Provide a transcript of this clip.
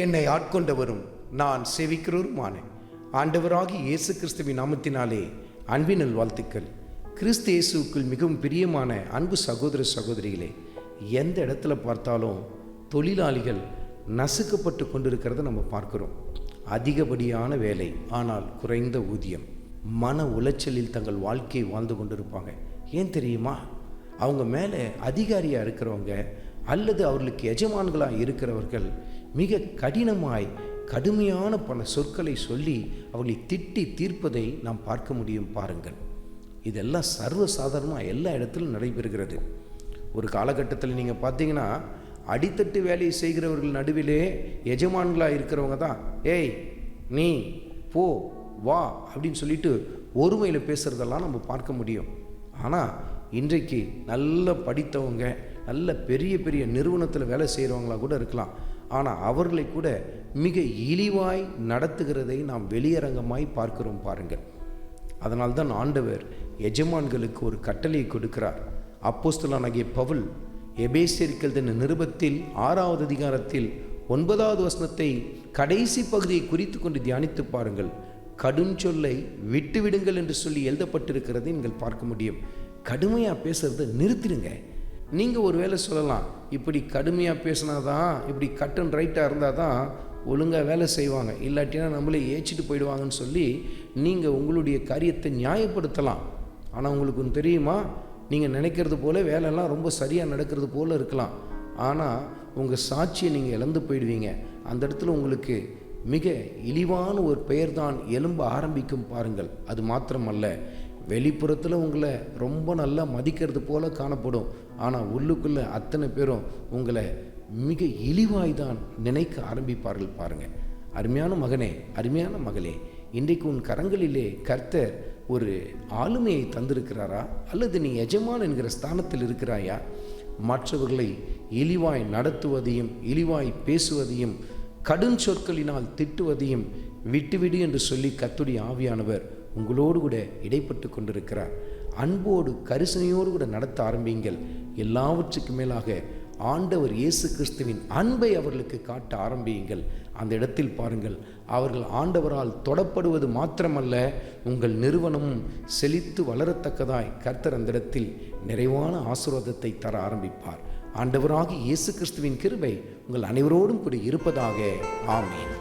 என்னை ஆட்கொண்டவரும் நான் சேவிக்கிறவருமான ஆண்டவராகி இயேசு கிறிஸ்துவின் நாமத்தினாலே அன்பினல் வாழ்த்துக்கள். கிறிஸ்து இயேசுக்குள் மிகவும் பிரியமான அன்பு சகோதர சகோதரிகளே, எந்த இடத்துல பார்த்தாலும் தொழிலாளிகள் நசுக்கப்பட்டு கொண்டிருக்கிறத நம்ம பார்க்குறோம். அதிகப்படியான வேலை, ஆனால் குறைந்த ஊதியம். மன உளைச்சலில் தங்கள் வாழ்க்கையை வாழ்ந்து கொண்டிருப்பாங்க. ஏன் தெரியுமா? அவங்க மேலே அதிகாரியாக இருக்கிறவங்க அல்லது அவர்களுக்கு எஜமான்களாக இருக்கிறவர்கள் மிக கடுமையான பல சொற்களை சொல்லி அவர்களை திட்டி தீர்ப்பதை நாம் பார்க்க முடியும். பாருங்கள், இதெல்லாம் சர்வசாதாரணமாக எல்லா இடத்திலும் நடைபெறுகிறது. ஒரு காலகட்டத்தில் நீங்கள் பார்த்தீங்கன்னா, அடித்தட்டு வேலையை செய்கிறவர்கள் நடுவிலே எஜமான்களாக இருக்கிறவங்க தான் ஏய் நீ போ வா அப்படின்னு சொல்லிட்டு ஒருமையில் பேசுகிறதெல்லாம் நம்ம பார்க்க முடியும். ஆனால் இன்றைக்கு நல்ல படித்தவங்க, நல்ல பெரிய பெரிய நிறுவனத்தில் வேலை செய்கிறவங்களாக கூட இருக்கலாம். ஆனால் அவர்களை கூட மிக இழிவாய் நடத்துகிறதை நாம் வெளியரங்கமாய் பார்க்கிறோம். பாருங்கள், அதனால்தான் ஆண்டவர் எஜமான்களுக்கு ஒரு கட்டளையை கொடுக்கிறார். அப்போஸ்தலனாகிய பவுல் எபேசியர்கள் என்ற நிருபத்தில் 6வது அதிகாரத்தில் 9வது வசனத்தை கடைசி பகுதியை குறித்து கொண்டு தியானித்து பாருங்கள். கடும் சொல்லை விட்டுவிடுங்கள் என்று சொல்லி எழுதப்பட்டிருக்கிறதை நீங்கள் பார்க்க முடியும். கடுமையாக பேசுறதை நிறுத்திடுங்க. நீங்கள் ஒரு வேலை சொல்லலாம், இப்படி கடுமையாக பேசினாதான், இப்படி கட் அண்ட் ரைட்டாக இருந்தால் தான் ஒழுங்காக வேலை செய்வாங்க, இல்லாட்டினா நம்மளே ஏச்சிட்டு போயிடுவாங்கன்னு சொல்லி நீங்கள் உங்களுடைய காரியத்தை நியாயப்படுத்தலாம். ஆனால் உங்களுக்கு ஒன்று தெரியுமா? நீங்கள் நினைக்கிறது போல் வேலையெல்லாம் ரொம்ப சரியாக நடக்கிறது போல் இருக்கலாம். ஆனால் உங்கள் சாட்சியை நீங்கள் இழந்து போயிடுவீங்க. அந்த இடத்துல உங்களுக்கு மிக இழிவான ஒரு பெயர் தான் எழும்ப ஆரம்பிக்கும். பாருங்கள், அது மாத்திரமல்ல, வெளிப்புறத்தில் உங்களை ரொம்ப நல்லா மதிக்கிறது போல காணப்படும். ஆனால் உள்ளுக்குள்ளே அத்தனை பேரும் உங்களை மிக இழிவாய் தான் நினைக்க ஆரம்பிப்பார்கள். பாருங்கள், அருமையான மகனே, அருமையான மகளே, இன்றைக்கு உன் கரங்களிலே கர்த்தர் ஒரு ஆளுமையை தந்திருக்கிறாரா? அல்லது நீ எஜமான் என்கிற ஸ்தானத்தில் இருக்கிறாயா? மற்றவர்களை இழிவாய் நடத்துவதையும் இழிவாய் பேசுவதையும் கடும் சொற்களினால் திட்டுவதையும் விட்டுவிடு என்று சொல்லி கர்த்தருடைய ஆவியானவர் உங்களோடு கூட இடைப்பட்டு கொண்டிருக்கிறார். அன்போடு கரிசனையோடு கூட நடத்த ஆரம்பிங்கள். எல்லாவற்றுக்கு மேலாக ஆண்டவர் இயேசு கிறிஸ்துவின் அன்பை அவர்களுக்கு காட்ட ஆரம்பியுங்கள். அந்த இடத்தில் பாருங்கள், அவர்கள் ஆண்டவரால் தொடப்படுவது மாத்திரமல்ல, உங்கள் நிறுவனமும் செழித்து வளரத்தக்கதாய் கர்த்தர் அந்த இடத்தில் நிறைவான ஆசீர்வாதத்தை தர ஆரம்பிப்பார். ஆண்டவராகிய இயேசு கிறிஸ்துவின் கிருபை உங்கள் அனைவரோடும் கூட இருப்பதாக. ஆமென்.